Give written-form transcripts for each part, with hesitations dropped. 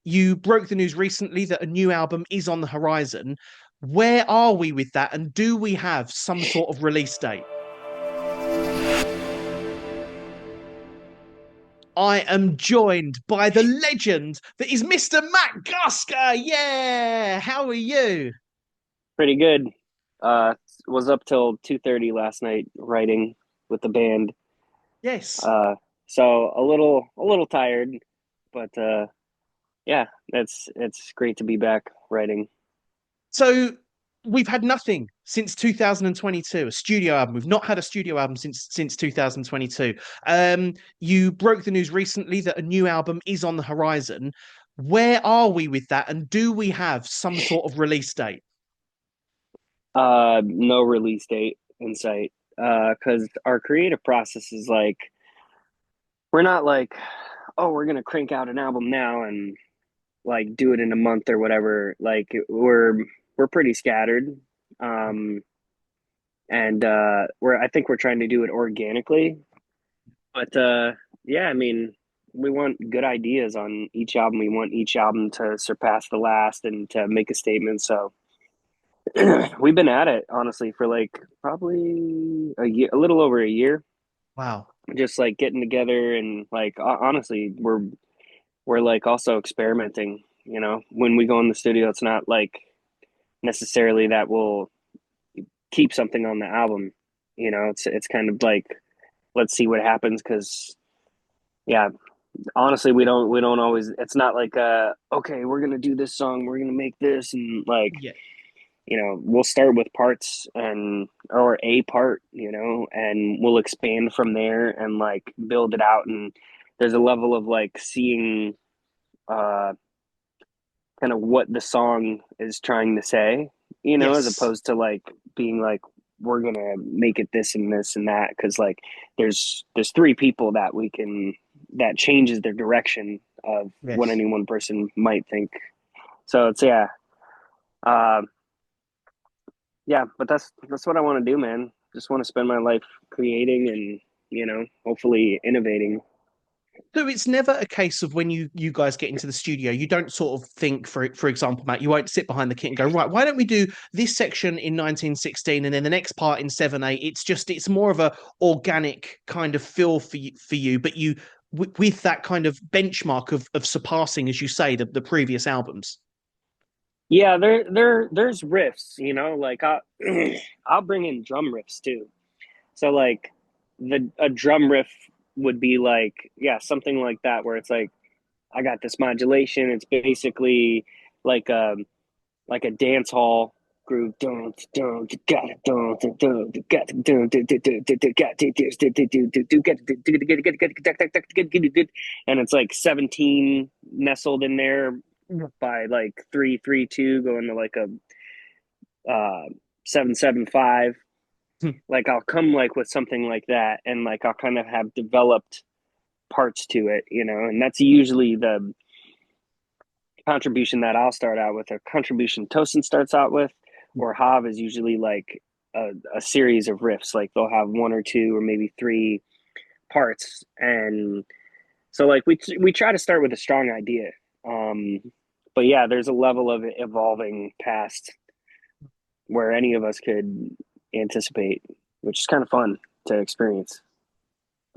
you broke the news recently that a new album is on the horizon. Where are we with that? And do we have some sort of release date? I am joined by the legend that is Mr. Matt Garstka. Yeah. How are you? Pretty good. Uh, was up till 2:30 last night writing with the band. Yes. Uh, so a little tired, but yeah, it's great to be back writing. So we've had nothing since 2022, a studio album. We've not had a studio album since 2022. You broke the news recently that a new album is on the horizon. Where are we with that? And do we have some sort of release date? No release date in sight. Because our creative process is like we're not like, oh, we're gonna crank out an album now and like do it in a month or whatever. Like we're pretty scattered. Um, and I think we're trying to do it organically. But yeah, I mean, we want good ideas on each album. We want each album to surpass the last and to make a statement. So we've been at it honestly for like probably a year, a little over a year, Wow. just like getting together and like honestly, we're like also experimenting. You know, when we go in the studio, it's not like necessarily that we'll keep something on the album. You know, it's kind of like let's see what happens because yeah, honestly we don't always, it's not like okay, we're gonna do this song, we're gonna make this, and like Yeah. we'll start with parts and or a part, and we'll expand from there and like build it out. And there's a level of like seeing uh kind of what the song is trying to say, as Yes. opposed to like being like we're gonna make it this and this and that, because like there's three people that we can, that changes the direction of what Yes. any one person might think. So it's uh, yeah, but that's what I want to do, man. Just want to spend my life creating and hopefully innovating. So it's never a case of when you guys get into the studio, you don't sort of think, for example, Matt, you won't sit behind the kit and go, right, why don't we do this section in 1916 and then the next part in 7/8? It's more of a organic kind of feel for you, but you with that kind of benchmark of surpassing, as you say, the previous albums. Yeah, there's riffs, like I'll bring in drum riffs too. So like the a drum riff would be like, yeah, something like that, where it's like I got this modulation. It's basically like like a dance hall groove. And it's like 17 nestled in there by like 3-3-2 going to like a 7-7-5. Like I'll come like with something like that, and like I'll kind of have developed parts to it, and that's usually the contribution that I'll start out with. A contribution Tosin starts out with, or Hav is usually like a series of riffs. Like they'll have one or two or maybe three parts, and so like we try to start with a strong idea. Um, but yeah, there's a level of it evolving past where any of us could anticipate, which is kind of fun to experience.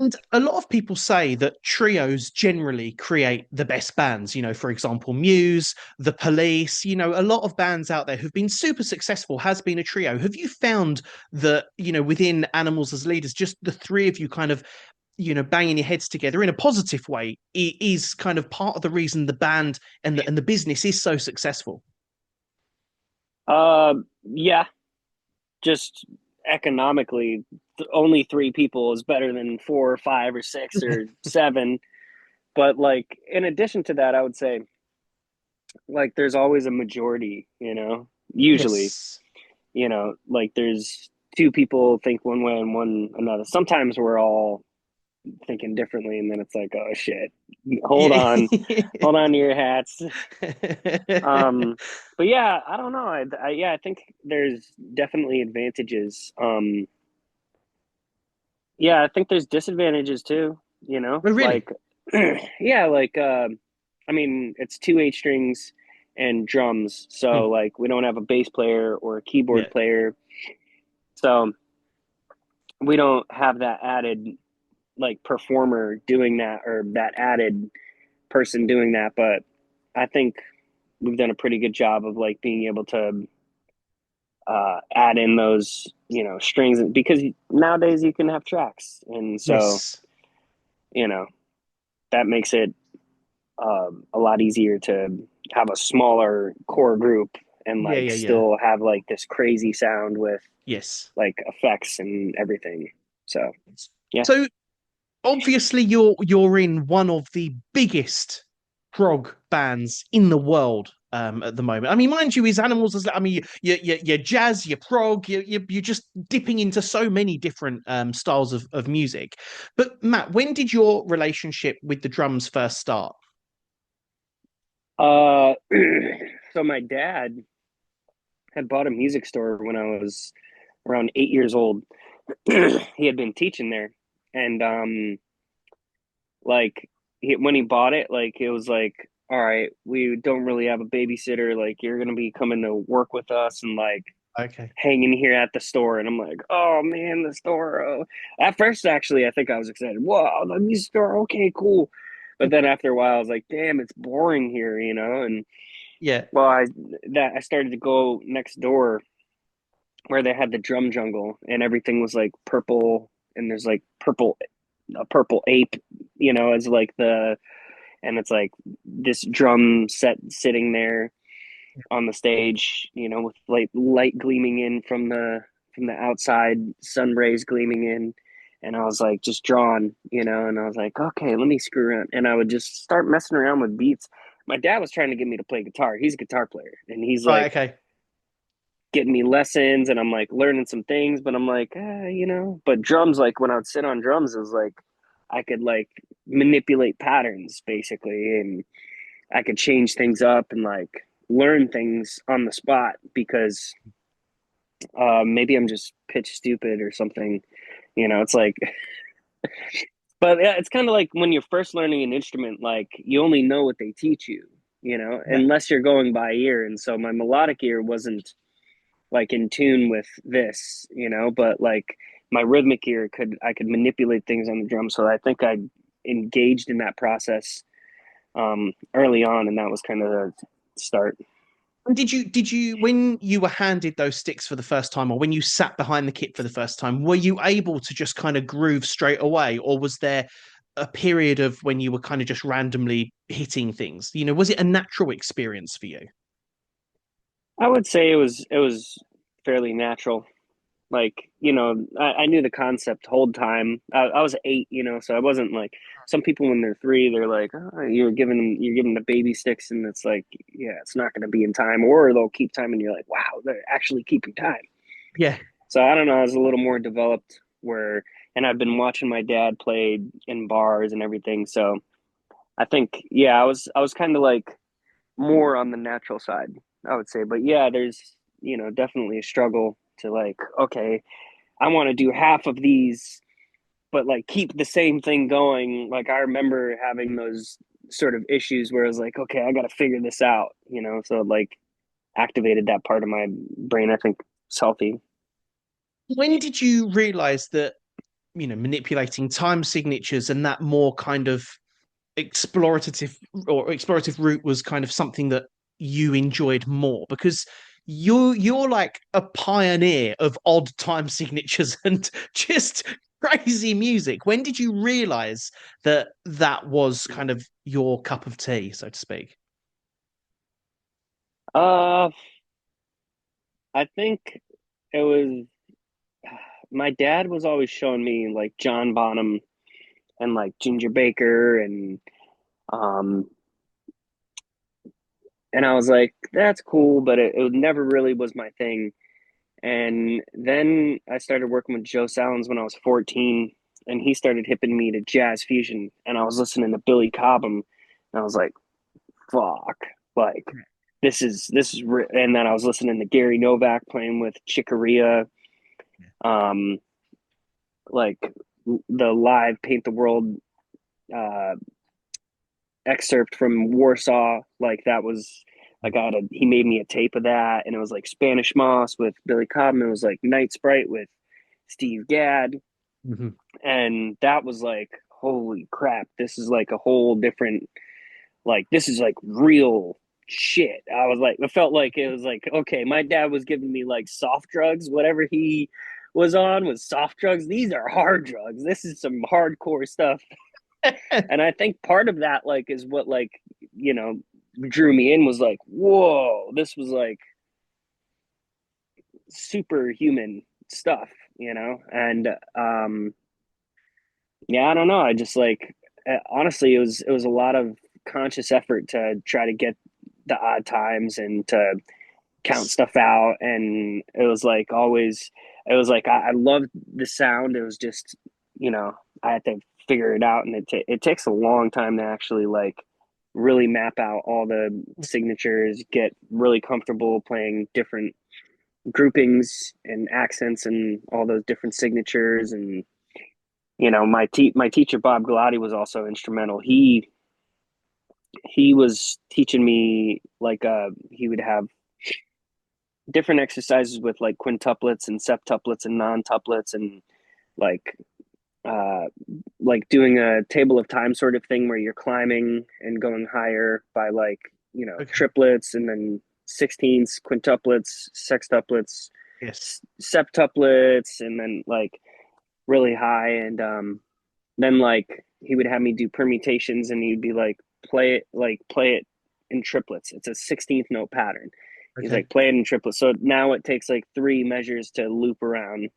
And a lot of people say that trios generally create the best bands. For example, Muse, The Police, a lot of bands out there who've been super successful has been a trio. Have you found that, within Animals as Leaders, just the three of you kind of, banging your heads together in a positive way is kind of part of the reason the band and the business is so successful? Yeah, just economically, only three people is better than four or five or six or seven. But like, in addition to that, I would say like there's always a majority, usually, Yes. like there's two people think one way and one another. Sometimes we're all thinking differently, and then it's like, oh shit, hold Yeah. on, hold on to your hats. Um, but yeah, I don't know. Yeah, I think there's definitely advantages. Yeah, I think there's disadvantages too, Oh, really? like, yeah, like, I mean, it's two H strings and drums. Hmm. So like we don't have a bass player or a Yeah. keyboard player. So we don't have that added like performer doing that or that added person doing that. But I think we've done a pretty good job of like being able to add in those, strings because nowadays you can have tracks. And so, Yes. you know, that makes it a lot easier to have a smaller core group and Yeah, like yeah, yeah. still have like this crazy sound with Yes. like effects and everything. So yeah. So obviously you're in one of the biggest prog bands in the world at the moment. I mean, mind you, his animals. I mean, you jazz, you prog, you're just dipping into so many different styles of music. But Matt, when did your relationship with the drums first start? Uh, so my dad had bought a music store when I was around 8 years old. He had been teaching there, and like when he bought it, like it was like, all right, we don't really have a babysitter. Like you're gonna be coming to work with us and like Okay. hanging here at the store. And I'm like, oh man, the store. Oh. At first, actually, I think I was excited. Whoa, the music store. Okay, cool. But then after a while, I was like, damn, it's boring here, And Yeah. well, I started to go next door where they had the drum jungle and everything was like purple and there's like a purple ape, as like the and it's like this drum set sitting there on the stage, with light gleaming in from the outside, sun rays gleaming in. And I was like just drawn, and I was like, okay, let me screw around. And I would just start messing around with beats. My dad was trying to get me to play guitar. He's a guitar player. And he's Right. like Okay. getting me lessons and I'm like learning some things, but I'm like, but drums, like when I would sit on drums, it was like I could like manipulate patterns basically. And I could change things up and like learn things on the spot because maybe I'm just pitch stupid or something. It's like, but yeah, it's kind of like when you're first learning an instrument, like you only know what they teach you, Yeah. unless you're going by ear. And so my melodic ear wasn't like in tune with this, but like my rhythmic ear I could manipulate things on the drum. So I think I engaged in that process early on, and that was kind of the start. And did you when you were handed those sticks for the first time, or when you sat behind the kit for the first time, were you able to just kind of groove straight away, or was there a period of when you were kind of just randomly hitting things? Was it a natural experience for you? I would say it was fairly natural. Like, I knew the concept whole time. I was 8, so I wasn't like some people when they're 3, they're like, oh, you're giving the baby sticks, and it's like, yeah, it's not going to be in time, or they'll keep time, and you're like, wow, they're actually keeping time. Yeah. So I don't know. I was a little more developed and I've been watching my dad play in bars and everything. So I think, yeah, I was kind of like more on the natural side, I would say. But yeah, there's, definitely a struggle to like, okay, I want to do half of these, but like keep the same thing going. Like I remember having those sort of issues where I was like, okay, I got to figure this out, So like activated that part of my brain. I think it's healthy. When did you realize that, manipulating time signatures and that more kind of explorative route was kind of something that you enjoyed more? Because you're like a pioneer of odd time signatures and just crazy music. When did you realize that that was kind of your cup of tea, so to speak? Uh, I think it was my dad was always showing me like John Bonham and like Ginger Baker um and I was like, that's cool, but it never really was my thing. And then I started working with Joe Salins when I was 14, and he started hipping me to jazz fusion, and I was listening to Billy Cobham, and I was like, fuck, like and then I was listening to Gary Novak playing with Chicoria, um, like the live Paint the World uh, excerpt from Warsaw. Like that was like he made me a tape of that, and it was like Spanish Moss with Billy Cobham. It was like Night Sprite with Steve Gadd, Hmm. and that was like, holy crap, this is like a whole different, like this is like real shit. I was like, it felt like it was like, okay, my dad was giving me like soft drugs, whatever he was on was soft drugs. These are hard drugs. This is some hardcore stuff. And I think part of that like is what like, you know, drew me in was like, whoa, this was like superhuman stuff, you know? And yeah, I don't know. I just like honestly, it was a lot of conscious effort to try to get the odd times and to count stuff out. And it was like always, it was like I loved the sound. It was just, you know, I had to figure it out, and it takes a long time to actually like really map out all the signatures, get really comfortable playing different groupings and accents and all those different signatures. And you know, my teacher Bob Galati was also instrumental. He was teaching me like he would have different exercises with like quintuplets and septuplets and non-tuplets, and like uh like doing a table of time sort of thing where you're climbing and going higher by like, you know, Okay. triplets and then sixteenths, quintuplets, sextuplets, Yes. septuplets, and then like really high. And then like he would have me do permutations, and he'd be like play it in triplets. It's a 16th note pattern. He's Okay. like play it in triplets. So now it takes like three measures to loop around. And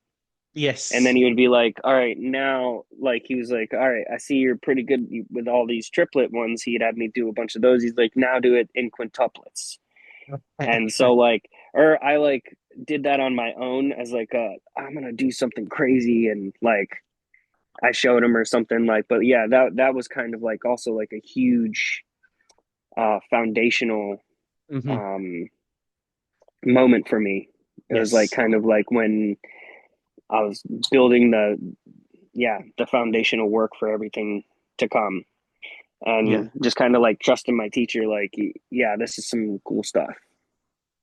then Yes. he would be like, all right, now like he was like, all right, I see you're pretty good with all these triplet ones. He'd have me do a bunch of those. He's like, now do it in quintuplets. And so like, or I like did that on my own as like I'm gonna do something crazy, and like I showed him or something like. But yeah, that was kind of like also like a huge foundational Hmm. um moment for me. It was like Yes. kind of like when I was building the foundational work for everything to come, Yeah. and just kind of like trusting my teacher, like, yeah, this is some cool stuff.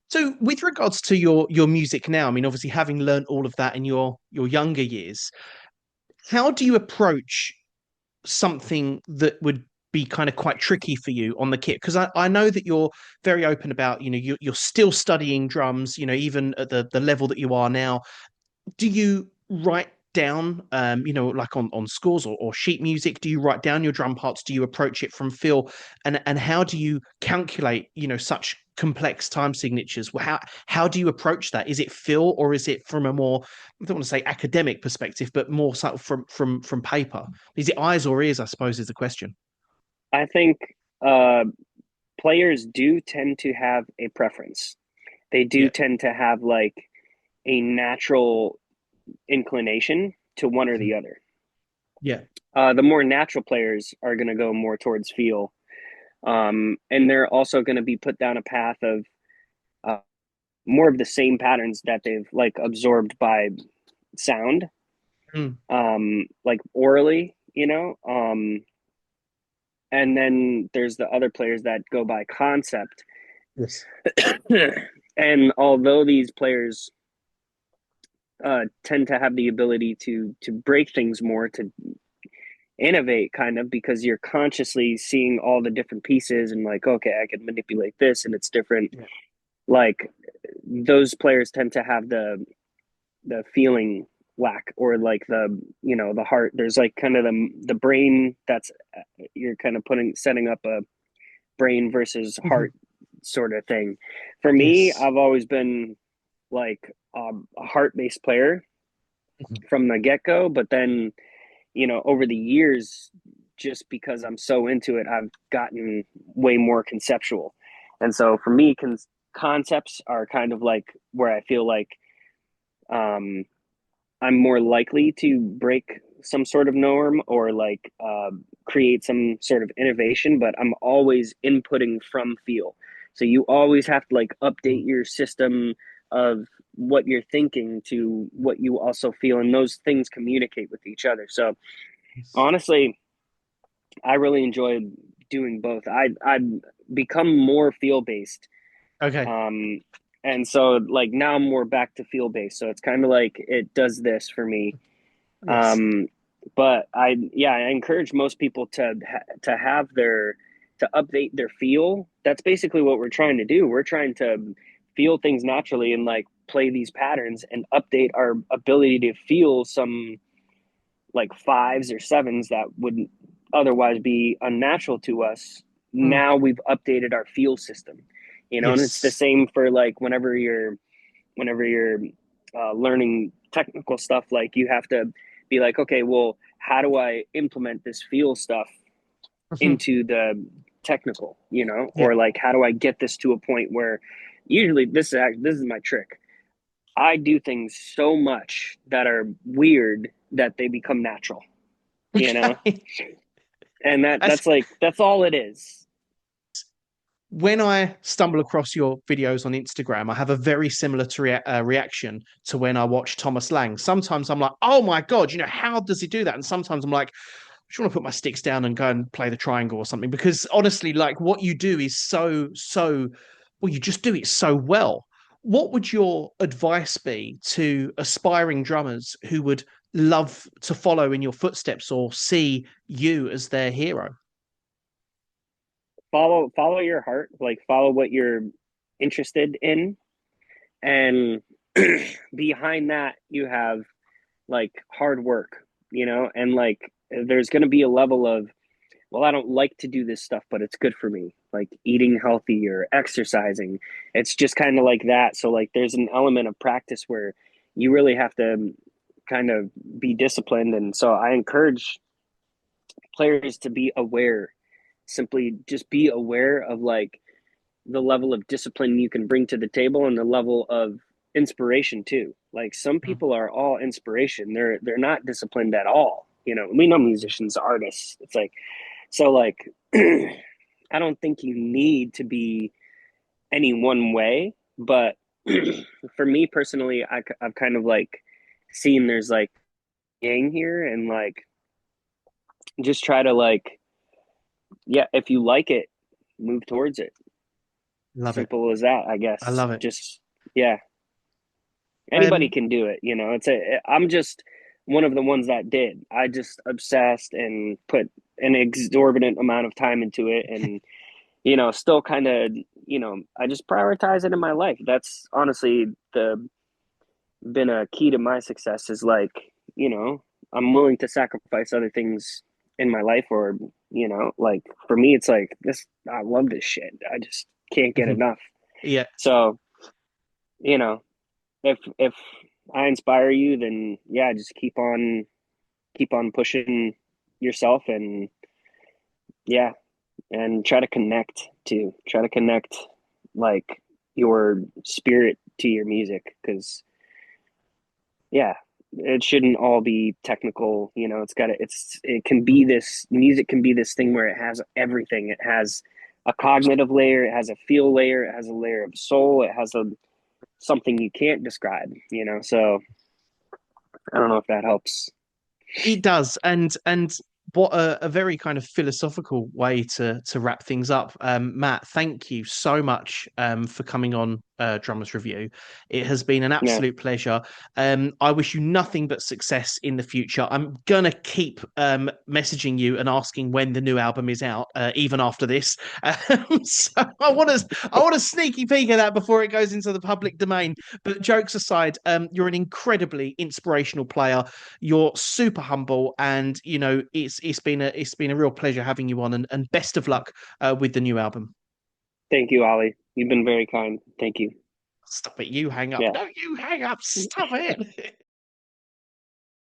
So, with regards to your music now, I mean, obviously, having learned all of that in your younger years, how do you approach something that would be kind of quite tricky for you on the kit? Because I know that you're very open about, you're still studying drums, even at the level that you are now. Do you write down, like on scores or sheet music? Do you write down your drum parts? Do you approach it from feel? And how do you calculate, such complex time signatures? Well, how do you approach that? Is it feel, or is it from a more, I don't want to say academic perspective, but more sort of from paper? Is it eyes or ears, I suppose, is the question. I think uh, players do tend to have a preference. They do Yeah. tend to have like a natural inclination to one or Mhm. the other. Yeah. The more natural players are going to go more towards feel, and they're also going to be put down a path of uh, more of the same patterns that they've like absorbed by sound, Mm. like orally, you know. And then there's the other players that go by concept. Yes. And although these players tend to have the ability to break things more, to innovate kind of, because you're consciously seeing all the different pieces and like, okay, I can manipulate this and it's different. Yeah. Like those players tend to have the feeling lack, or like the, you know, the heart. There's like kind of the brain that's you're kind of putting setting up a brain versus Mhm. heart sort of thing. For me, Yes. I've always been like a heart based player Mhm. from the get go, but then, you know, over the years, just because I'm so into it, I've gotten way more conceptual. And so for me, concepts are kind of like where I feel like um, I'm more likely to break some sort of norm, or like create some sort of innovation, but I'm always inputting from feel. So you always have to like update your system of what you're thinking to what you also feel, and those things communicate with each other. So Yes. honestly, I really enjoyed doing both. I've become more feel based. Okay. Um, and so like now I'm more back to feel based. So it's kind of like it does this for me. Yes. Um, but I encourage most people to have their to update their feel. That's basically what we're trying to do. We're trying to feel things naturally and like play these patterns and update our ability to feel some like fives or sevens that would otherwise be unnatural to us. Mm. Now we've updated our feel system, and it's the Yes. same for like whenever you're learning technical stuff. Like you have to be like, okay, well, how do I implement this feel stuff Mhm. into the technical, Yeah. or like how do I get this to a point where usually this is my trick. I do things so much that are weird that they become natural, you know? Okay. And That's that's all it is. when I stumble across your videos on Instagram, I have a very similar reaction to when I watch Thomas Lang. Sometimes I'm like, oh my God, how does he do that? And sometimes I'm like, I just want to put my sticks down and go and play the triangle or something. Because honestly, like what you do is well, you just do it so well. What would your advice be to aspiring drummers who would love to follow in your footsteps or see you as their hero? Follow your heart, like follow what you're interested in, and behind that you have like hard work, and like there's going to be a level of, well, I don't like to do this stuff, but it's good for me, like eating healthy or exercising. It's just kind of like that. So like there's an element of practice where you really have to kind of be disciplined. And so I encourage players to be aware, simply just be aware of like the level of discipline you can bring to the table and the level of inspiration too. Like some Mm. people are all inspiration. They're not disciplined at all. We know musicians, artists. It's like, so like I don't think you need to be any one way, but for me personally, I've kind of like seen there's like yang here, and like just try to like, yeah, if you like it, move towards it. Love it. Simple as that, I I guess. love it. Just, yeah, anybody Um, can do it. I'm just one of the ones that did. I just obsessed and put an exorbitant amount of time into it, and still kind of, I just prioritize it in my life. That's honestly the been a key to my success is like, I'm willing to sacrifice other things in my life, or, like for me, it's like this, I love this shit. I just can't get enough. yeah, So, you know, if I inspire you, then yeah, just keep on pushing yourself, and yeah, and try to connect too. Try to connect like your spirit to your music, because yeah, it shouldn't all be technical. It can be this music can be this thing where it has everything. It has a cognitive layer, it has a feel layer, it has a layer of soul, it has a something you can't describe. So I don't know if that helps. it does. And what a very kind of philosophical way to wrap things up. Matt, thank you so much for coming on Drummers Review. It has been an Yeah. absolute pleasure. I wish you nothing but success in the future. I'm gonna keep messaging you and asking when the new album is out, even after this. So I want a sneaky peek at that before it goes into the public domain. But jokes aside, you're an incredibly inspirational player. You're super humble, and it's been a real pleasure having you on. And best of luck with the new album. Thank you, Ollie. You've been very kind. Thank you. Stop it! You hang up. Yeah. No, you hang up. Stop it.